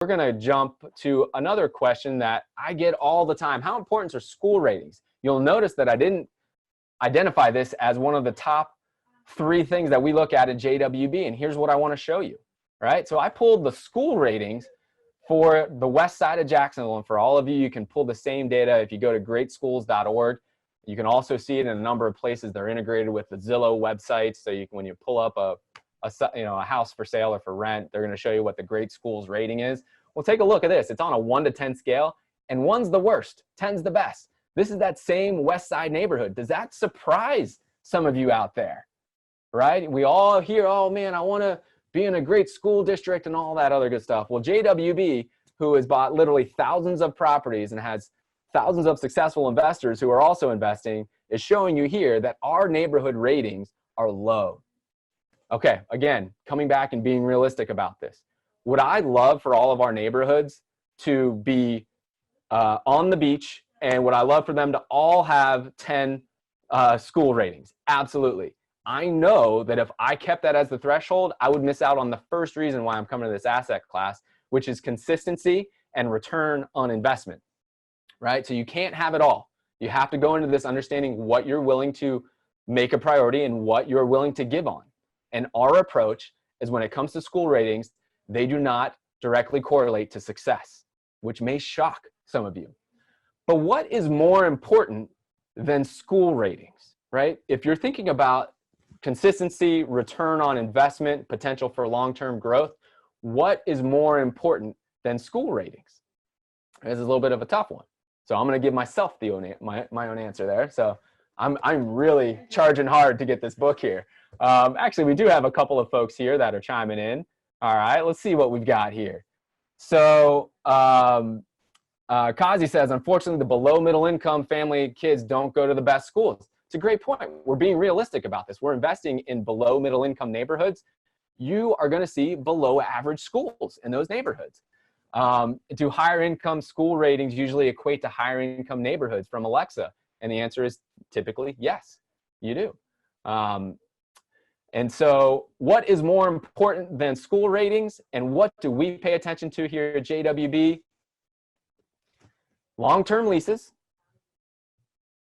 we're going to jump to another question that I get all the time. How important are school ratings? You'll notice that I didn't identify this as one of the top 3 things that we look at JWB, and here's what I want to show you, right? So I pulled the school ratings for the west side of Jacksonville, and for all of you, you can pull the same data if you go to greatschools.org. You can also see it in a number of places. They're integrated with the Zillow website, so you can, when you pull up a house for sale or for rent, they're going to show you what the Great Schools rating is. Well, take a look at this. It's on a 1 to 10 scale, and 1's the worst, 10's the best. This is that same west side neighborhood. Does that surprise some of you out there? Right? We all hear, oh man, I want to be in a great school district and all that other good stuff. Well, JWB, who has bought literally thousands of properties and has thousands of successful investors who are also investing, is showing you here that our neighborhood ratings are low. Okay, again, coming back and being realistic about this. Would I love for all of our neighborhoods to be on the beach, and would I love for them to all have 10 school ratings? Absolutely. I know that if I kept that as the threshold, I would miss out on the first reason why I'm coming to this asset class, which is consistency and return on investment, right? So you can't have it all. You have to go into this understanding what you're willing to make a priority and what you're willing to give on. And our approach is, when it comes to school ratings, they do not directly correlate to success, which may shock some of you. But what is more important than school ratings, right? If you're thinking about consistency, return on investment, potential for long-term growth, what is more important than school ratings? This is a little bit of a tough one. So I'm going to give myself my own answer there. So I'm really charging hard to get this book here. Actually, we do have a couple of folks here that are chiming in. All right, let's see what we've got here. So Kazi says, unfortunately, the below middle income family kids don't go to the best schools. It's a great point. We're being realistic about this. We're investing in below middle income neighborhoods. You are going to see below average schools in those neighborhoods. Do higher income school ratings usually equate to higher income neighborhoods from Alexa? And the answer is typically yes, you do. And so what is more important than school ratings, and what do we pay attention to here at JWB? Long-term leases,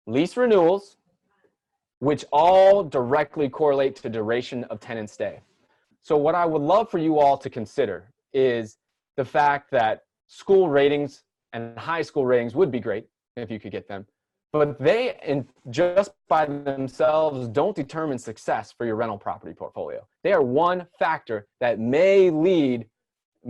lease renewals, which all directly correlate to duration of tenant stay. So what I would love for you all to consider is the fact that school ratings and high school ratings would be great if you could get them, but they, just by themselves, don't determine success for your rental property portfolio. They are one factor that may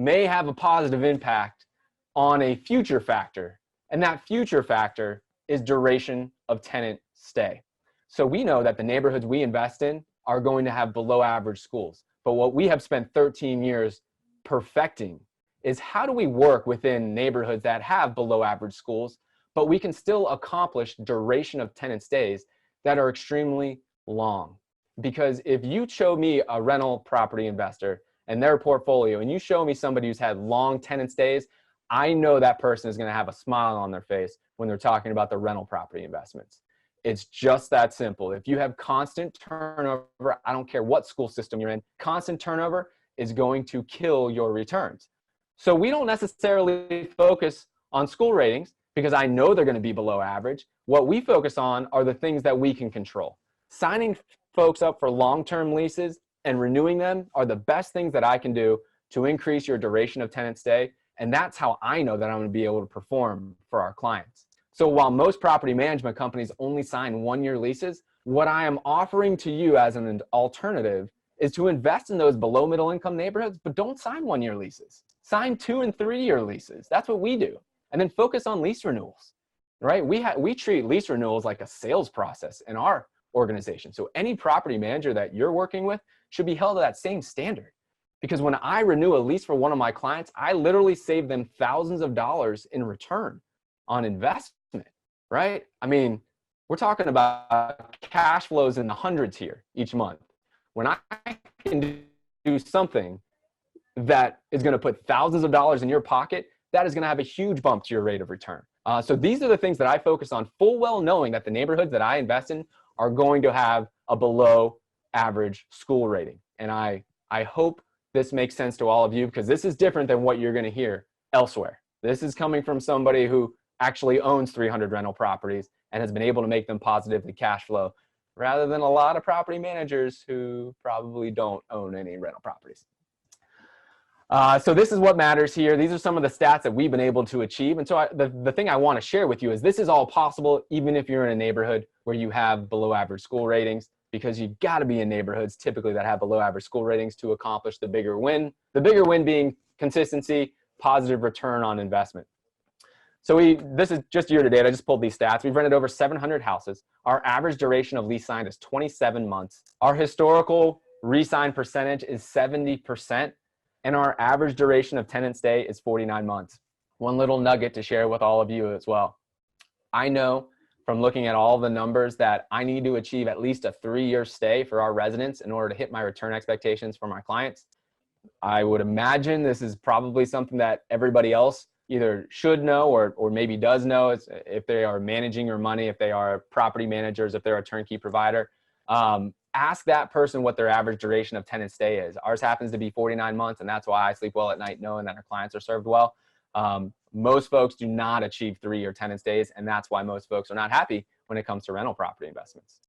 have a positive impact on a future factor, and that future factor is duration of tenant stay. So we know that the neighborhoods we invest in are going to have below average schools. But what we have spent 13 years perfecting is, how do we work within neighborhoods that have below average schools, but we can still accomplish duration of tenant stays that are extremely long? Because if you show me a rental property investor and their portfolio, and you show me somebody who's had long tenant stays, I know that person is going to have a smile on their face when they're talking about the rental property investments. It's just that simple. If you have constant turnover, I don't care what school system you're in, constant turnover is going to kill your returns. So we don't necessarily focus on school ratings because I know they're going to be below average. What we focus on are the things that we can control. Signing folks up for long-term leases and renewing them are the best things that I can do to increase your duration of tenant stay. And that's how I know that I'm going to be able to perform for our clients. So while most property management companies only sign 1-year leases, what I am offering to you as an alternative is to invest in those below middle income neighborhoods, but don't sign 1-year leases. Sign 2- and 3-year leases. That's what we do. And then focus on lease renewals, right? We treat lease renewals like a sales process in our organization. So any property manager that you're working with should be held to that same standard. Because when I renew a lease for one of my clients, I literally save them thousands of dollars in return on investment. Right? I mean, we're talking about cash flows in the hundreds here each month. When I can do something that is going to put thousands of dollars in your pocket, that is going to have a huge bump to your rate of return. So these are the things that I focus on, full well knowing that the neighborhoods that I invest in are going to have a below average school rating. And I hope this makes sense to all of you, because this is different than what you're going to hear elsewhere. This is coming from somebody who actually owns 300 rental properties and has been able to make them positively cash flow, rather than a lot of property managers who probably don't own any rental properties. So this is what matters here. These are some of the stats that we've been able to achieve. And so the thing I want to share with you is this is all possible even if you're in a neighborhood where you have below average school ratings, because you've got to be in neighborhoods typically that have below average school ratings to accomplish the bigger win. The bigger win being consistency, positive return on investment. So this is just year to date. I just pulled these stats. We've rented over 700 houses. Our average duration of lease signed is 27 months. Our historical re-sign percentage is 70%. And our average duration of tenant stay is 49 months. One little nugget to share with all of you as well. I know from looking at all the numbers that I need to achieve at least a 3-year stay for our residents in order to hit my return expectations for my clients. I would imagine this is probably something that everybody else either should know or maybe does know, if they are managing your money, if they are property managers, if they're a turnkey provider. Ask that person what their average duration of tenant stay is. Ours happens to be 49 months, and that's why I sleep well at night knowing that our clients are served well. Most folks do not achieve 3-year tenant stays, and that's why most folks are not happy when it comes to rental property investments.